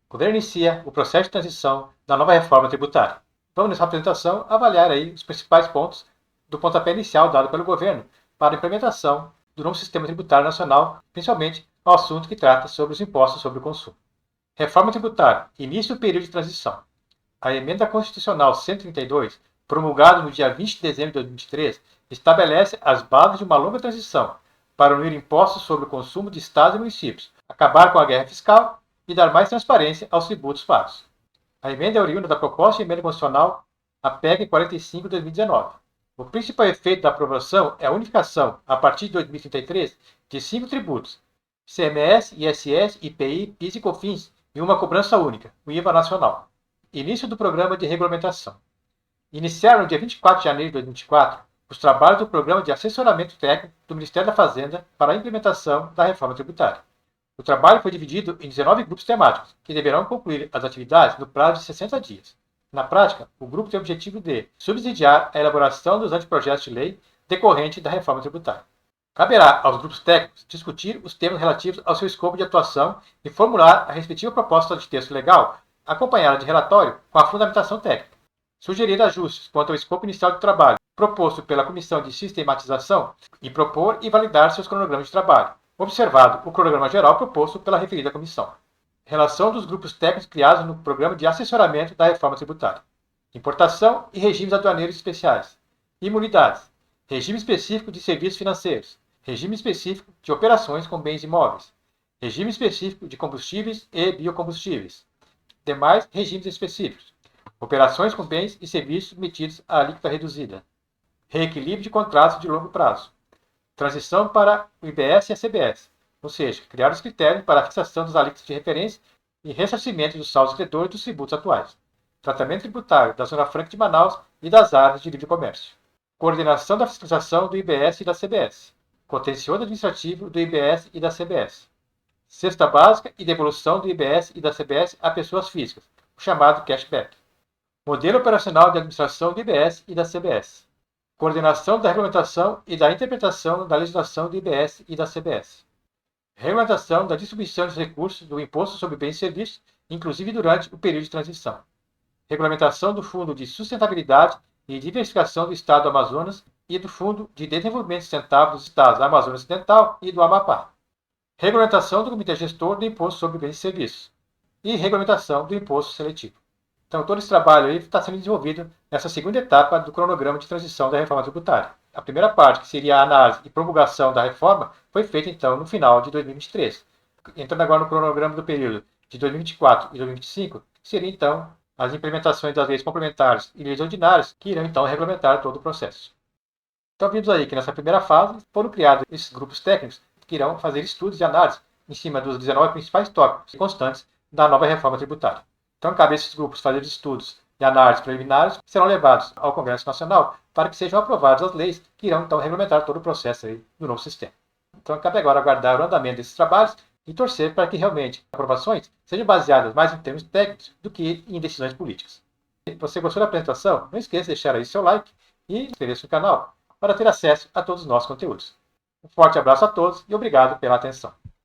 O governo inicia o processo de transição da nova reforma tributária. Vamos nessa apresentação avaliar aí os principais pontos do pontapé inicial dado pelo governo para a implementação do novo sistema tributário nacional, principalmente ao assunto que trata sobre os impostos sobre o consumo. Reforma tributária, início do período de transição. A emenda constitucional 132, promulgada no dia 20 de dezembro de 2023, estabelece as bases de uma longa transição para unir impostos sobre o consumo de estados e municípios, acabar com a guerra fiscal e dar mais transparência aos tributos pagos. A emenda é oriunda da proposta de emenda constitucional, a PEC 45 de 2019. O principal efeito da aprovação é a unificação, a partir de 2033, de 5 tributos: ICMS, ISS, IPI, PIS e COFINS, em uma cobrança única, o IVA nacional. Início do programa de regulamentação. Iniciaram no dia 24 de janeiro de 2024 os trabalhos do Programa de Assessoramento Técnico do Ministério da Fazenda para a implementação da reforma tributária. O trabalho foi dividido em 19 grupos temáticos, que deverão concluir as atividades no prazo de 60 dias. Na prática, o grupo tem o objetivo de subsidiar a elaboração dos anteprojetos de lei decorrente da reforma tributária. Caberá aos grupos técnicos discutir os temas relativos ao seu escopo de atuação e formular a respectiva proposta de texto legal, acompanhada de relatório com a fundamentação técnica. Sugerir ajustes quanto ao escopo inicial de trabalho proposto pela Comissão de Sistematização e propor e validar seus cronogramas de trabalho, observado o cronograma geral proposto pela referida comissão. Relação dos grupos técnicos criados no Programa de Assessoramento da Reforma Tributária. Importação e regimes aduaneiros especiais. Imunidades. Regime específico de serviços financeiros. Regime específico de operações com bens imóveis. Regime específico de combustíveis e biocombustíveis. Demais regimes específicos. Operações com bens e serviços submetidos à alíquota reduzida. Reequilíbrio de contratos de longo prazo. Transição para o IBS e a CBS, ou seja, criar os critérios para a fixação dos alíquotas de referência e ressarcimento dos saldos credores dos tributos atuais. Tratamento tributário da Zona Franca de Manaus e das áreas de livre comércio. Coordenação da fiscalização do IBS e da CBS. Contencioso administrativo do IBS e da CBS. Cesta básica e devolução do IBS e da CBS a pessoas físicas, o chamado cashback. Modelo operacional de administração do IBS e da CBS. Coordenação da regulamentação e da interpretação da legislação do IBS e da CBS. Regulamentação da distribuição dos recursos do Imposto sobre Bens e Serviços, inclusive durante o período de transição. Regulamentação do Fundo de Sustentabilidade e Diversificação do Estado do Amazonas e do Fundo de Desenvolvimento Sustentável dos Estados do Amazonas Ocidental e do Amapá. Regulamentação do Comitê Gestor do Imposto sobre Bens e Serviços. E regulamentação do Imposto Seletivo. Então, todo esse trabalho aí está sendo desenvolvido nessa segunda etapa do cronograma de transição da reforma tributária. A primeira parte, que seria a análise e promulgação da reforma, foi feita, então, no final de 2023. Entrando agora no cronograma do período de 2024 e 2025, seria, então, as implementações das leis complementares e leis ordinárias, que irão, então, regulamentar todo o processo. Então, vimos aí que nessa primeira fase foram criados esses grupos técnicos que irão fazer estudos e análise em cima dos 19 principais tópicos constantes da nova reforma tributária. Então, cabe a esses grupos fazer estudos e análises preliminares que serão levados ao Congresso Nacional para que sejam aprovadas as leis que irão, então, regulamentar todo o processo aí do novo sistema. Então, cabe agora aguardar o andamento desses trabalhos e torcer para que realmente as aprovações sejam baseadas mais em termos técnicos do que em decisões políticas. Se você gostou da apresentação, não esqueça de deixar aí seu like e inscrever-se no canal para ter acesso a todos os nossos conteúdos. Um forte abraço a todos e obrigado pela atenção.